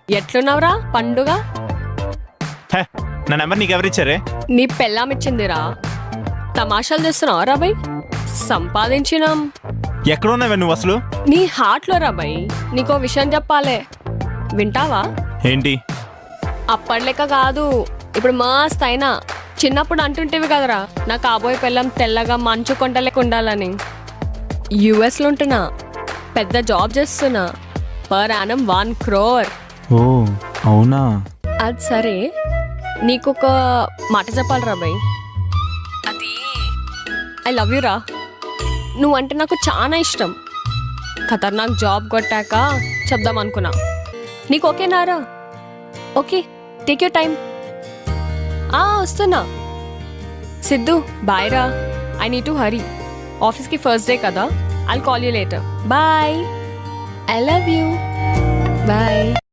ఎట్లున్నావురా పండుగ? హే, నా నెంబర్ నీకెవరిచ్చారే? నీ పెళ్ళాం ఇచ్చిందిరా. తమాషాలు చేస్తున్నావు రాబాయ్. సంపాదించినాం. ఎక్కడున్నావే నువ్వు అసలు? నీ హార్ట్లో రాబాయ్. నీకో విషయం చెప్పాలే, వింటావా? ఏంటి? అప్పటిలెక్క కాదు, ఇప్పుడు మస్త్ అయినా. చిన్నప్పుడు అంటుంటేవి కదరా, నా కాబోయే పెళ్ళం తెల్లగా మంచు కొండలేక ఉండాలని. యుఎస్లో ఉంటున్నా, పెద్ద జాబ్ చేస్తున్నా, పర్ యానం 1 crore. ఓ అవునా? అది సరే, నీకొక మాట చెప్పాలి రాబాయ్. అది ఐ లవ్ యూ రా. నువ్వంటే నాకు చాలా ఇష్టం. ఖతర్నాక్ జాబ్ కొట్టాక చెప్దాం అనుకున్నా. నీకు ఓకేనారా? Okay, take your time. వస్తున్నా. సిద్ధు బాయ్ రా. I need to hurry. ఆఫీస్కి ఫస్ట్ డే కదా. I'll call you later. Bye. I love you. Bye.